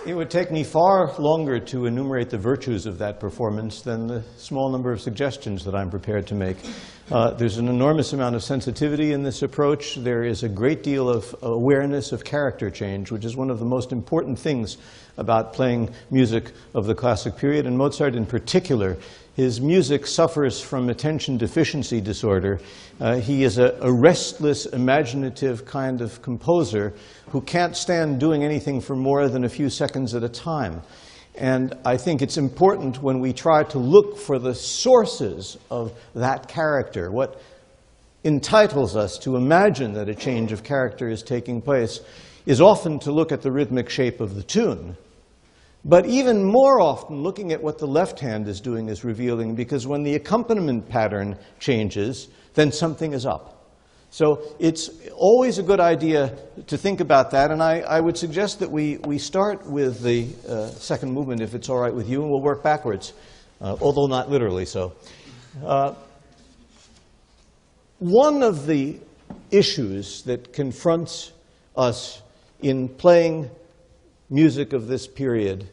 It would take me far longer to enumerate the virtues of that performance than the small number of suggestions that I'm prepared to make. There's an enormous amount of sensitivity in this approach. There is a great deal of awareness of character change, which is one of the most important things about playing music of the classic period. And Mozart in particular, his music suffers from attention deficiency disorder. He is a restless, imaginative kind of composer who can't stand doing anything for more than a few seconds at a time. And I think it's important when we try to look for the sources of that character, what entitles us to imagine that a change of character is taking place, is often to look at the rhythmic shape of the tune. But even more often, looking at what the left hand is doing is revealing, because when the accompaniment pattern changes, then something is up. So it's always a good idea to think about that, and I would suggest that we start with the second movement, if it's all right with you, and we'll work backwards, although not literally so. One of the issues that confronts us in playing music of this period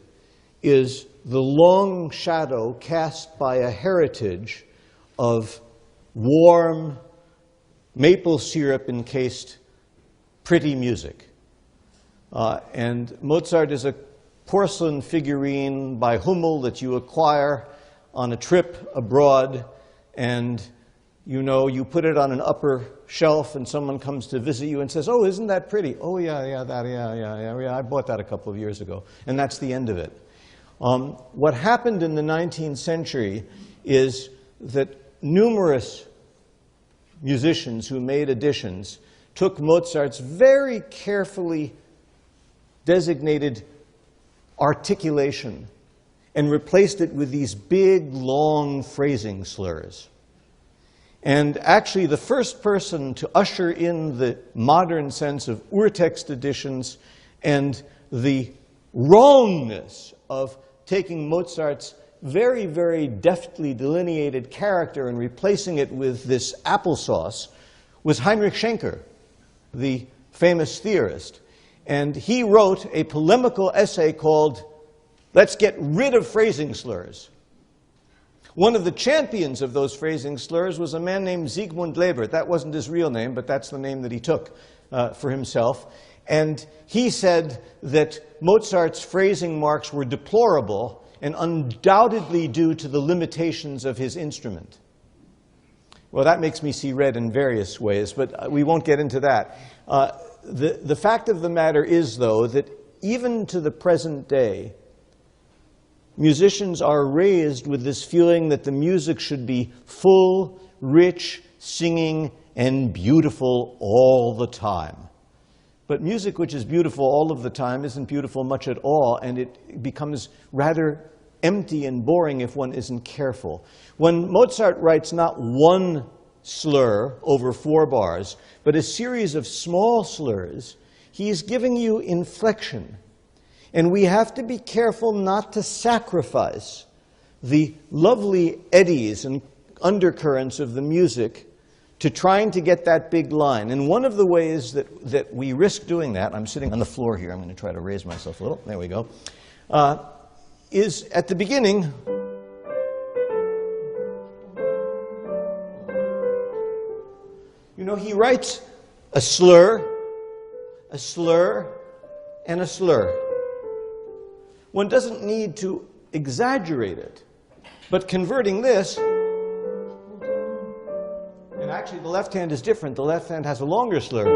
is the long shadow cast by a heritage of warm, maple syrup encased pretty music. And Mozart is a porcelain figurine by Hummel that you acquire on a trip abroad, and you know, you put it on an upper shelf and someone comes to visit you and says, "Oh, isn't that pretty?" "Oh, yeah, I bought that a couple of years ago." And that's the end of it. What happened in the 19th century is that numerous musicians who made additions took Mozart's very carefully designated articulation and replaced it with these big, long phrasing slurs. And actually, the first person to usher in the modern sense of urtext additions and the wrongness of taking Mozart's very, very deftly delineated character and replacing it with this applesauce was Heinrich Schenker, the famous theorist. And he wrote a polemical essay called "Let's Get Rid of Phrasing Slurs." One of the champions of those phrasing slurs was a man named Siegmund Lebert. That wasn't his real name, but that's the name that he took for himself. And he said that Mozart's phrasing marks were deplorable and undoubtedly due to the limitations of his instrument. Well, that makes me see red in various ways, but we won't get into that. The fact of the matter is, though, that even to the present day, musicians are raised with this feeling that the music should be full, rich, singing, and beautiful all the time. But music which is beautiful all of the time isn't beautiful much at all, and it becomes rather empty and boring if one isn't careful. When Mozart writes not one slur over 4 bars, but a series of small slurs, he is giving you inflection. And we have to be careful not to sacrifice the lovely eddies and undercurrents of the music to trying to get that big line. And one of the ways that we risk doing that, I'm sitting on the floor here, I'm going to try to raise myself a little, there we go, is at the beginning, you know, he writes a slur, and a slur. One doesn't need to exaggerate it, but converting this, and actually the left hand is different. The left hand has a longer slur.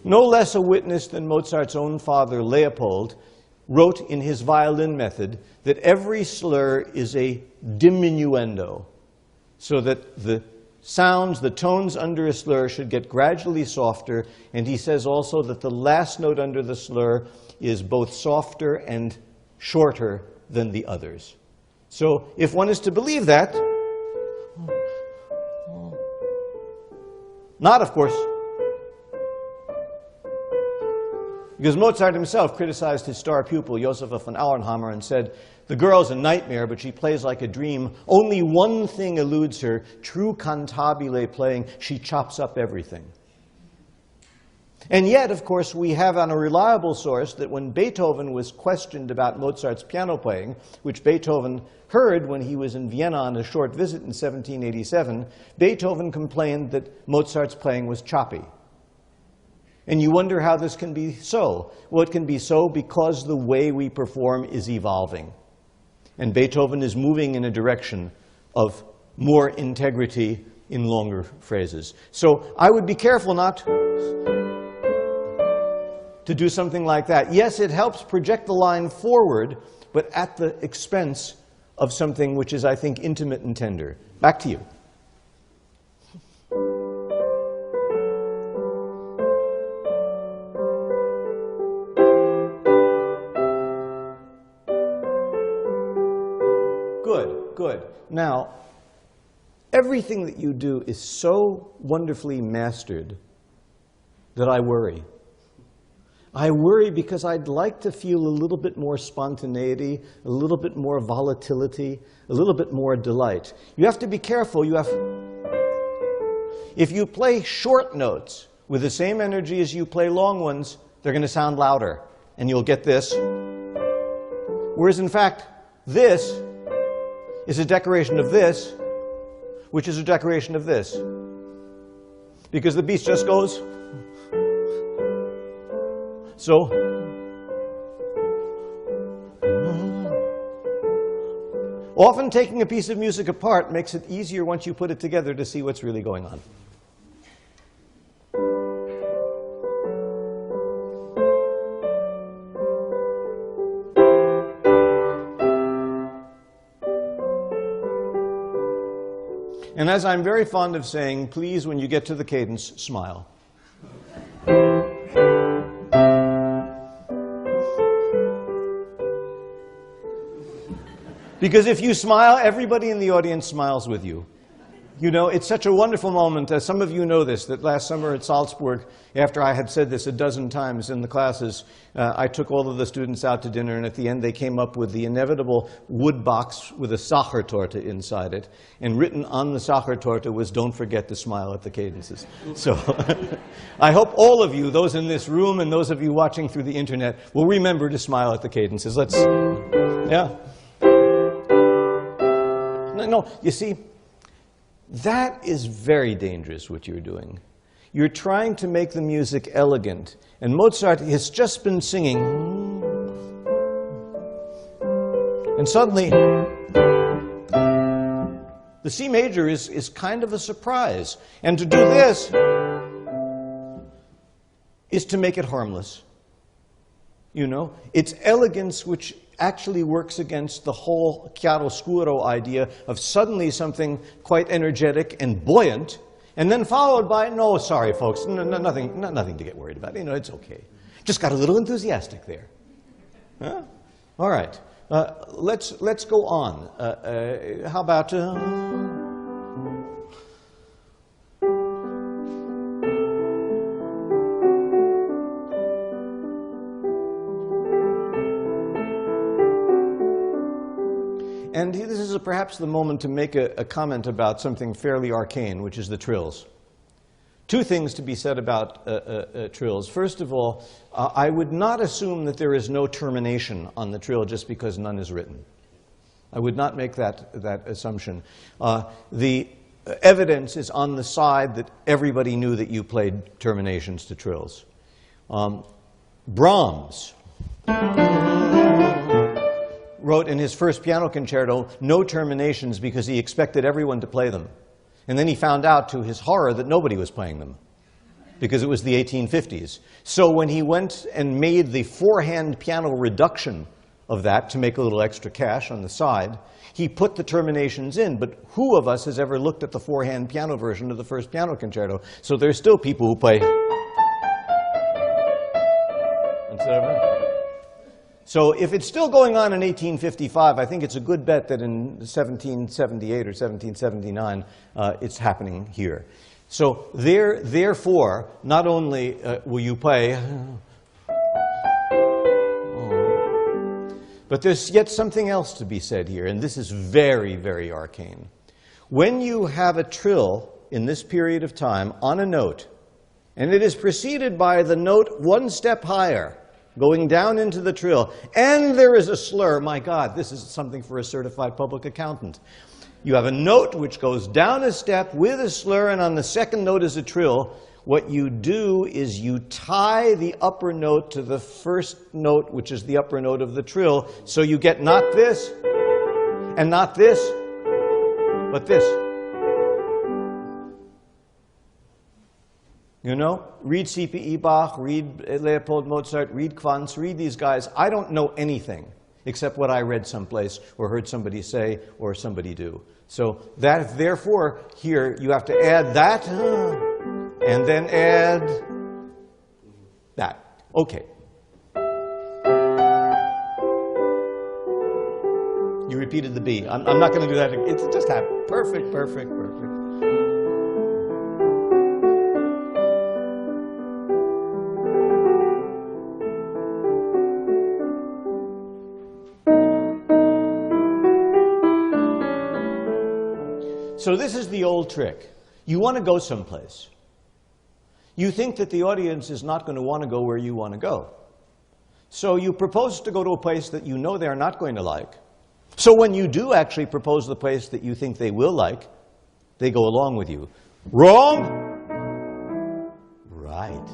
No less a witness than Mozart's own father, Leopold, wrote in his violin method that every slur is a diminuendo, so that the sounds, the tones under a slur should get gradually softer, and he says also that the last note under the slur is both softer and shorter than the others. So if one is to believe that, not of course, because Mozart himself criticized his star pupil, Josefa von Auernhammer, and said, "The girl's a nightmare, but she plays like a dream. Only one thing eludes her, true cantabile playing. She chops up everything." And yet, of course, we have on a reliable source that when Beethoven was questioned about Mozart's piano playing, which Beethoven heard when he was in Vienna on a short visit in 1787, Beethoven complained that Mozart's playing was choppy. And you wonder how this can be so. Well, it can be so because the way we perform is evolving. And Beethoven is moving in a direction of more integrity in longer phrases. So I would be careful not to do something like that. Yes, it helps project the line forward, but at the expense of something which is, I think, intimate and tender. Back to you. Good, good. Now, everything that you do is so wonderfully mastered that I worry. I worry because I'd like to feel a little bit more spontaneity, a little bit more volatility, a little bit more delight. You have to be careful. If you play short notes with the same energy as you play long ones, they're going to sound louder, and you'll get this. Whereas, in fact, this is a decoration of this, which is a decoration of this. Because the piece just goes. So, often taking a piece of music apart makes it easier once you put it together to see what's really going on. And as I'm very fond of saying, please, when you get to the cadence, smile. Because if you smile, everybody in the audience smiles with you. You know, it's such a wonderful moment. Some of you know this, that last summer at Salzburg, after I had said this a dozen times in the classes, I took all of the students out to dinner, and at the end they came up with the inevitable wood box with a Sachertorte inside it. And written on the Sachertorte was, "Don't forget to smile at the cadences." So I hope all of you, those in this room and those of you watching through the internet, will remember to smile at the cadences. Let's, yeah. No, you see, that is very dangerous, what you're doing. You're trying to make the music elegant. And Mozart has just been singing. And suddenly, the C major is kind of a surprise. And to do this is to make it harmless. You know, it's elegance which actually works against the whole chiaroscuro idea of suddenly something quite energetic and buoyant, and then followed by, no, sorry, folks, nothing to get worried about. You know, it's okay. Just got a little enthusiastic there. Huh? All right. Let's go on. How about... And this is perhaps the moment to make a comment about something fairly arcane, which is the trills. Two things to be said about trills. First of all, I would not assume that there is no termination on the trill just because none is written. I would not make that assumption. The evidence is on the side that everybody knew that you played terminations to trills. Brahms wrote in his first piano concerto no terminations because he expected everyone to play them. And then he found out, to his horror, that nobody was playing them because it was the 1850s. So when he went and made the four-hand piano reduction of that to make a little extra cash on the side, he put the terminations in. But who of us has ever looked at the four-hand piano version of the first piano concerto? So there's still people who play instead of... So if it's still going on in 1855, I think it's a good bet that in 1778 or 1779, it's happening here. So therefore, not only will you play, but there's yet something else to be said here, and this is very, very arcane. When you have a trill in this period of time on a note, And it is preceded by the note one step higher, going down into the trill. And there is a slur. My God, this is something for a certified public accountant. You have a note which goes down a step with a slur, and on the second note is a trill. What you do is you tie the upper note to the first note, which is the upper note of the trill, so you get not this, and not this, but this. You know, read C.P.E. Bach, read Leopold Mozart, read Quantz, read these guys. I don't know anything except what I read someplace or heard somebody say or somebody do. So that, therefore, here you have to add that and then add that. Okay. You repeated the B. I'm not going to do that. It's just happened. Perfect, perfect, perfect. So this is the old trick. You want to go someplace. You think that the audience is not going to want to go where you want to go. So you propose to go to a place that you know they're not going to like. So when you do actually propose the place that you think they will like, they go along with you. Wrong? Right.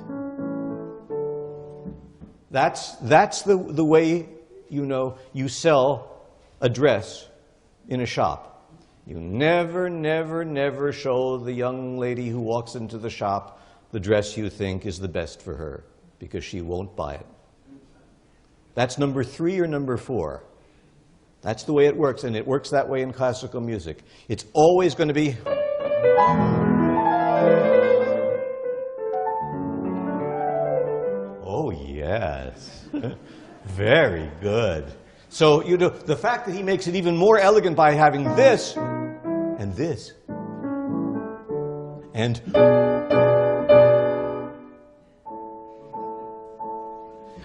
That's the way, you know, you sell a dress in a shop. You never, never, never show the young lady who walks into the shop the dress you think is the best for her, because she won't buy it. That's number 3 or number 4. That's the way it works, and it works that way in classical music. It's always going to be... Oh, yes. Very good. So, you know, the fact that he makes it even more elegant by having this and this and...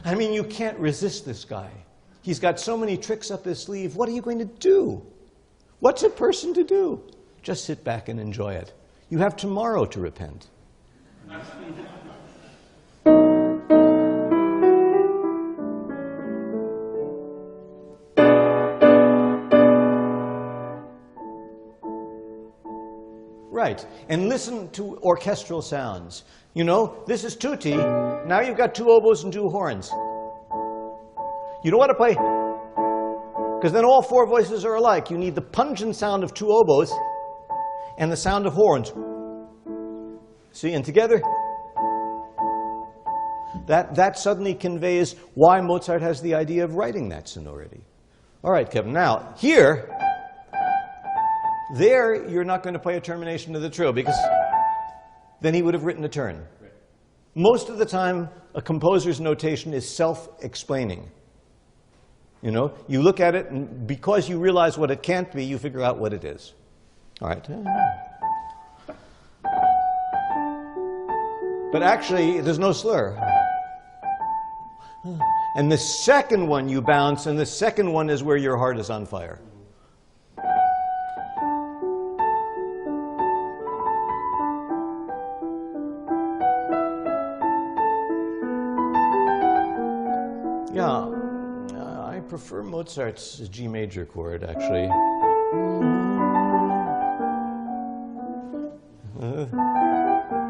I mean, you can't resist this guy. He's got so many tricks up his sleeve. What are you going to do? What's a person to do? Just sit back and enjoy it. You have tomorrow to repent. Right, and listen to orchestral sounds. You know, this is tutti. Now you've got 2 oboes and 2 horns. You don't want to play, because then all 4 voices are alike. You need the pungent sound of 2 oboes and the sound of horns. See, and together, that suddenly conveys why Mozart has the idea of writing that sonority. All right, Kevin, now, here, there, you're not going to play a termination of the trill, because then he would have written a turn. Right. Most of the time, a composer's notation is self-explaining. You know, you look at it, and because you realize what it can't be, you figure out what it is. All right. But actually, there's no slur. And the second one you bounce, and the second one is where your heart is on fire. Yeah, I prefer Mozart's G major chord, actually.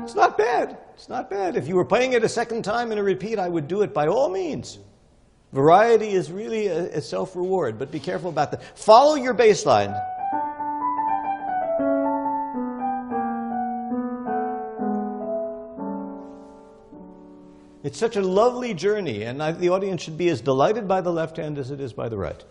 It's not bad. It's not bad. If you were playing it a second time in a repeat, I would do it by all means. Variety is really a self-reward, but be careful about that. Follow your bass line. It's such a lovely journey, and the audience should be as delighted by the left hand as it is by the right.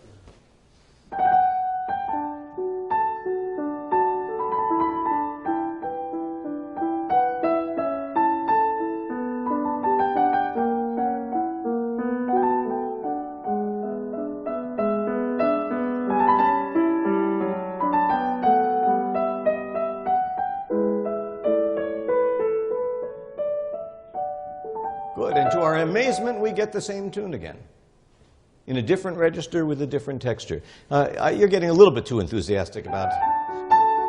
Good, and to our amazement, we get the same tune again, in a different register with a different texture. You're getting a little bit too enthusiastic about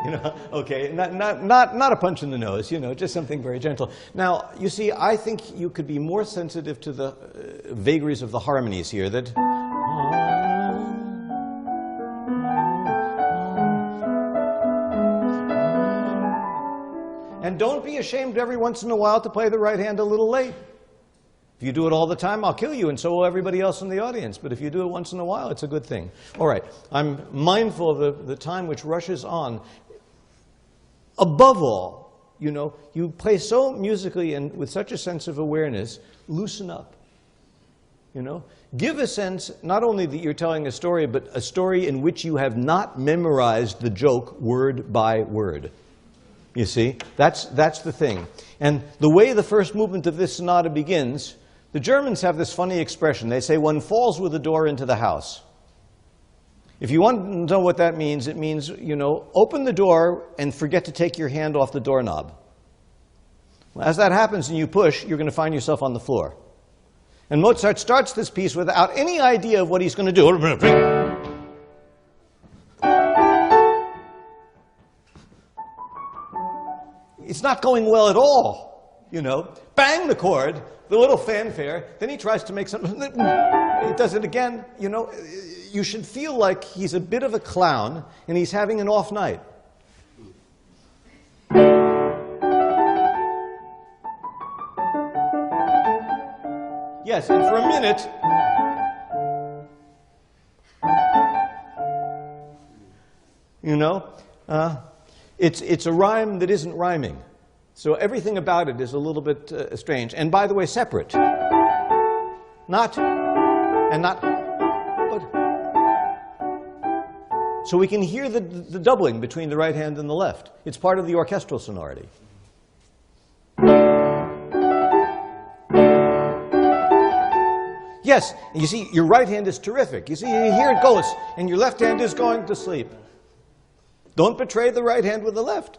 You know, okay, not a punch in the nose, you know, just something very gentle. Now, you see, I think you could be more sensitive to the vagaries of the harmonies here, that... And don't be ashamed every once in a while to play the right hand a little late. If you do it all the time, I'll kill you, and so will everybody else in the audience. But if you do it once in a while, it's a good thing. All right, I'm mindful of the time which rushes on. Above all, you know, you play so musically and with such a sense of awareness, loosen up. You know, give a sense not only that you're telling a story, but a story in which you have not memorized the joke word by word. You see, that's the thing. And the way the first movement of this sonata begins, the Germans have this funny expression. They say, one falls with a door into the house. If you want to know what that means, it means, you know, open the door and forget to take your hand off the doorknob. As that happens and you push, you're going to find yourself on the floor. And Mozart starts this piece without any idea of what he's going to do. It's not going well at all, you know. Bang the chord, the little fanfare, then he tries to make something, he does it again, you know. You should feel like he's a bit of a clown and he's having an off night. Yes, and for a minute, you know, it's a rhyme that isn't rhyming. So everything about it is a little bit strange. And by the way, separate. Not, and not, but. So we can hear the doubling between the right hand and the left. It's part of the orchestral sonority. Yes, you see, your right hand is terrific. You see, here it goes, and your left hand is going to sleep. Don't betray the right hand with the left.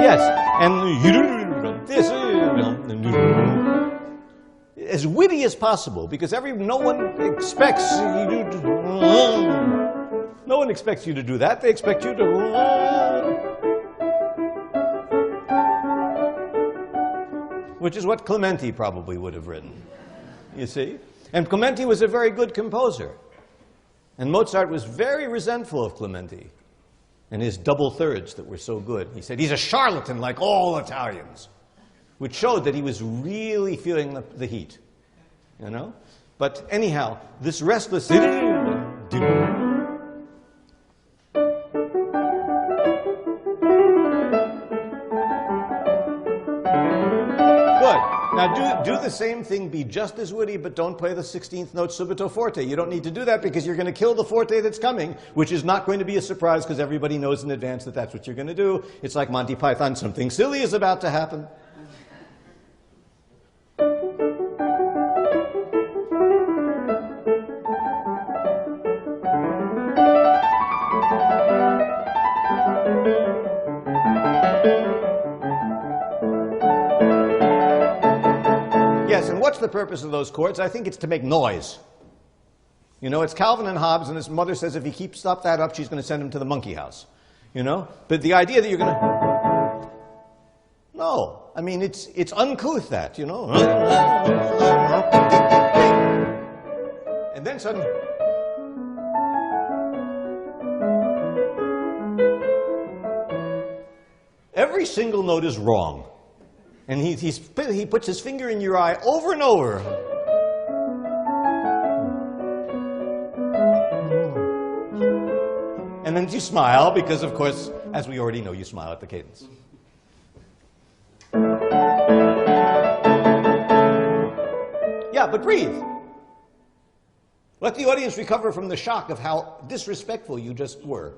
Yes, and this as witty as possible, because no one expects you to do that. They expect you to. Which is what Clementi probably would have written, you see. And Clementi was a very good composer. And Mozart was very resentful of Clementi and his double thirds that were so good. He said, he's a charlatan like all Italians, which showed that he was really feeling the heat, you know. But anyhow, this restless... Now do the same thing, be just as witty, but don't play the 16th note subito forte. You don't need to do that because you're going to kill the forte that's coming, which is not going to be a surprise because everybody knows in advance that that's what you're going to do. It's like Monty Python, something silly is about to happen. Yes, and what's the purpose of those chords? I think it's to make noise. You know, it's Calvin and Hobbes, and his mother says if he keeps that up, she's going to send him to the monkey house. You know? But the idea that you're going to... No. I mean, it's uncouth, that, you know? And then suddenly... Every single note is wrong. And he puts his finger in your eye over and over. And then you smile, because, of course, as we already know, you smile at the cadence. Yeah, but breathe. Let the audience recover from the shock of how disrespectful you just were.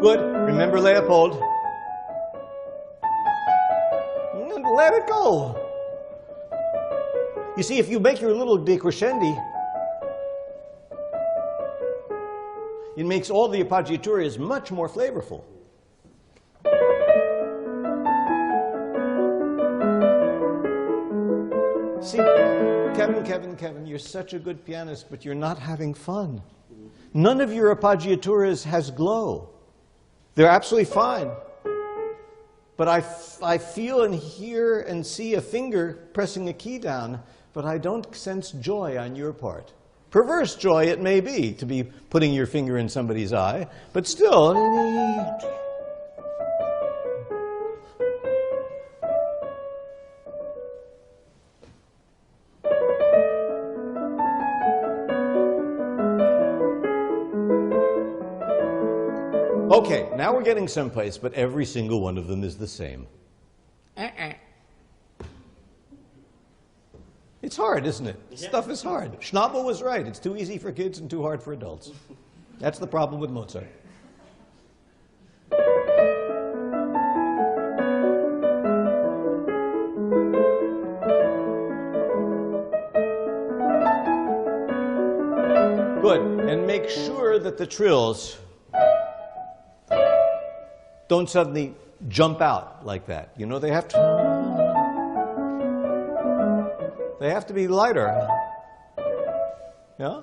Good. Remember Leopold. Let it go. You see, if you make your little decrescendi It makes all the appoggiaturas much more flavorful. See, Kevin, you're such a good pianist, but you're not having fun. None of your appoggiaturas has glow. They're absolutely fine. But I feel and hear and see a finger pressing a key down, but I don't sense joy on your part. Perverse joy it may be, to be putting your finger in somebody's eye, but still... Okay, now we're getting someplace, but every single one of them is the same. It's hard, isn't it? Yeah. Stuff is hard. Schnabel was right. It's too easy for kids and too hard for adults. That's the problem with Mozart. Good. And make sure that the trills don't suddenly jump out like that. You know, they have to be lighter. Yeah?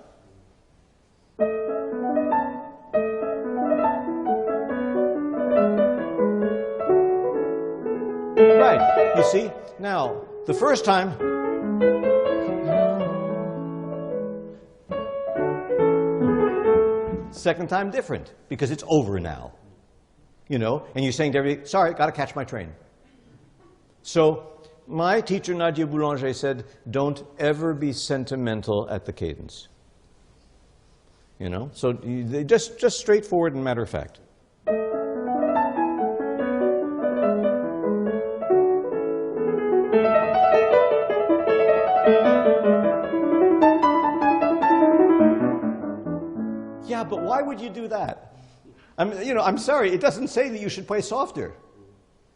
Right. You see? Now, the first time, second time different, because it's over now. You know, and you're saying to everybody, sorry, got to catch my train. So my teacher, Nadia Boulanger, said, don't ever be sentimental at the cadence. You know, so just straightforward and matter of fact. Yeah, but why would you do that? I'm sorry, it doesn't say that you should play softer.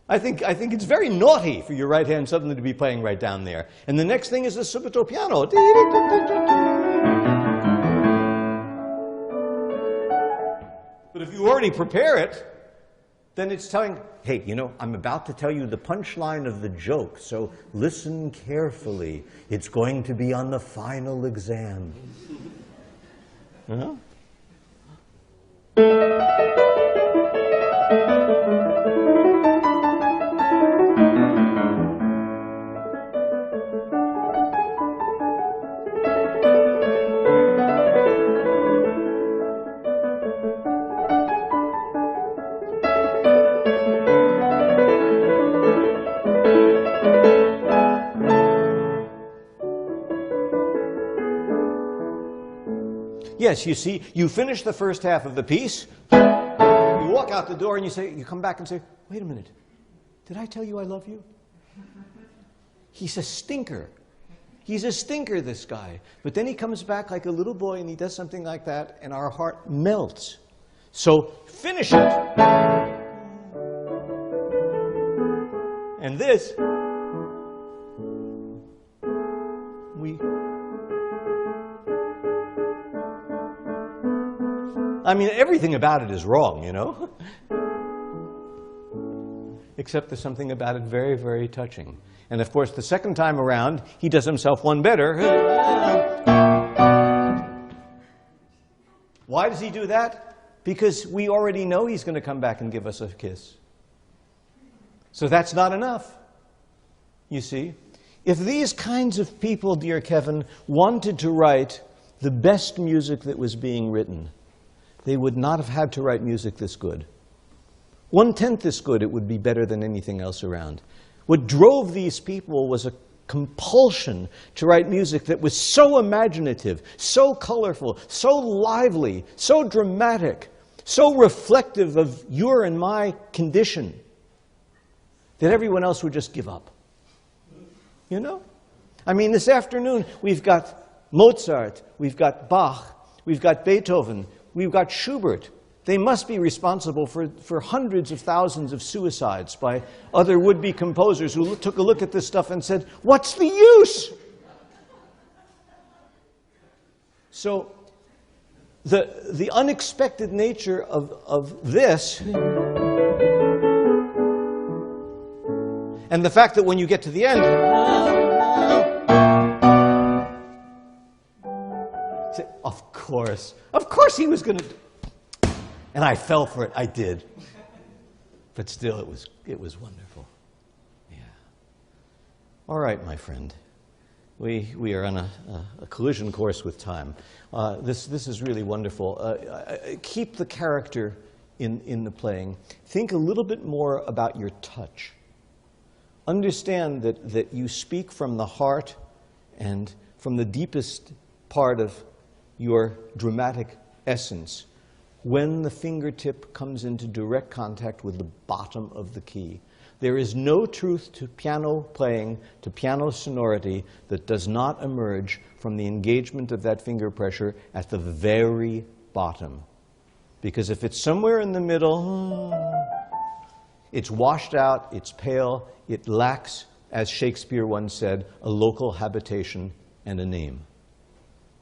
I think it's very naughty for your right hand suddenly to be playing right down there. And the next thing is the subito piano. But if you already prepare it, then it's telling, hey, you know, I'm about to tell you the punchline of the joke, so listen carefully. It's going to be on the final exam. Uh-huh. Yes, you see, you finish the first half of the piece, you walk out the door and you come back and say, wait a minute, did I tell you I love you? He's a stinker. He's a stinker, this guy. But then he comes back like a little boy and he does something like that and our heart melts. So finish it. And this, I mean, everything about it is wrong, you know? Except there's something about it very, very touching. And of course, the second time around, he does himself one better. Why does he do that? Because we already know he's going to come back and give us a kiss. So that's not enough, you see. If these kinds of people, dear Kevin, wanted to write the best music that was being written, they would not have had to write music this good. 1/10 this good, it would be better than anything else around. What drove these people was a compulsion to write music that was so imaginative, so colorful, so lively, so dramatic, so reflective of your and my condition, that everyone else would just give up. You know? I mean, this afternoon, we've got Mozart, we've got Bach, we've got Beethoven, we've got Schubert. They must be responsible for hundreds of thousands of suicides by other would-be composers who took a look at this stuff and said, what's the use? So the unexpected nature of this, and the fact that when you get to the end, say, of course he was going to, and I fell for it. I did, but still, it was wonderful. Yeah. All right, my friend. We are on a collision course with time. This is really wonderful. Keep the character in the playing. Think a little bit more about your touch. Understand that you speak from the heart and from the deepest part of your dramatic essence when the fingertip comes into direct contact with the bottom of the key. There is no truth to piano playing, to piano sonority, that does not emerge from the engagement of that finger pressure at the very bottom. Because if it's somewhere in the middle, it's washed out, it's pale, it lacks, as Shakespeare once said, a local habitation and a name.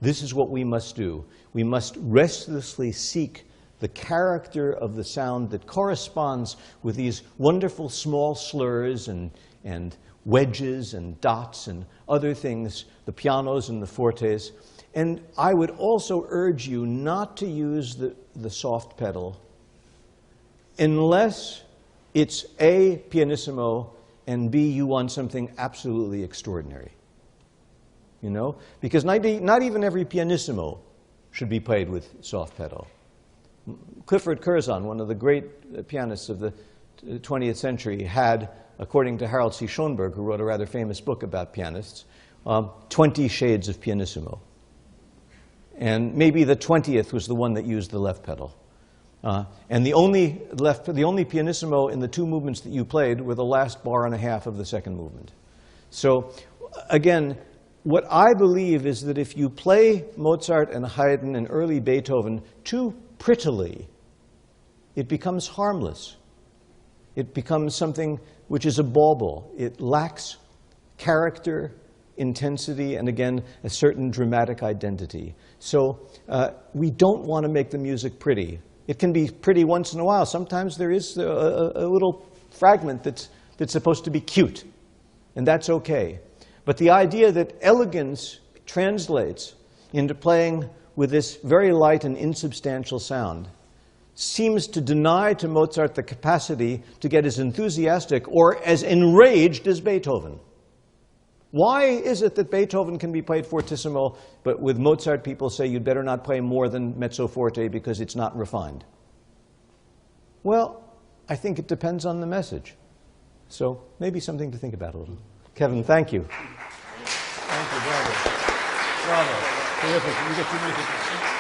This is what we must do. We must restlessly seek the character of the sound that corresponds with these wonderful small slurs and wedges and dots and other things, the pianos and the fortes. And I would also urge you not to use the soft pedal unless it's A, pianissimo, and B, you want something absolutely extraordinary. You know? Because not even every pianissimo should be played with soft pedal. Clifford Curzon, one of the great pianists of the 20th century, had, according to Harold C. Schoenberg, who wrote a rather famous book about pianists, 20 shades of pianissimo. And maybe the 20th was the one that used the left pedal. And the only pianissimo in the two movements that you played were the last bar and a half of the second movement. So, again, what I believe is that if you play Mozart and Haydn and early Beethoven too prettily, it becomes harmless. It becomes something which is a bauble. It lacks character, intensity, and again, a certain dramatic identity. So we don't want to make the music pretty. It can be pretty once in a while. Sometimes there is a little fragment that's supposed to be cute, and that's okay. But the idea that elegance translates into playing with this very light and insubstantial sound seems to deny to Mozart the capacity to get as enthusiastic or as enraged as Beethoven. Why is it that Beethoven can be played fortissimo, but with Mozart people say you'd better not play more than mezzo forte because it's not refined? Well, I think it depends on the message. So maybe something to think about a little. Kevin, thank you. Thank you, bravo. Bravo. Terrific. You get your music.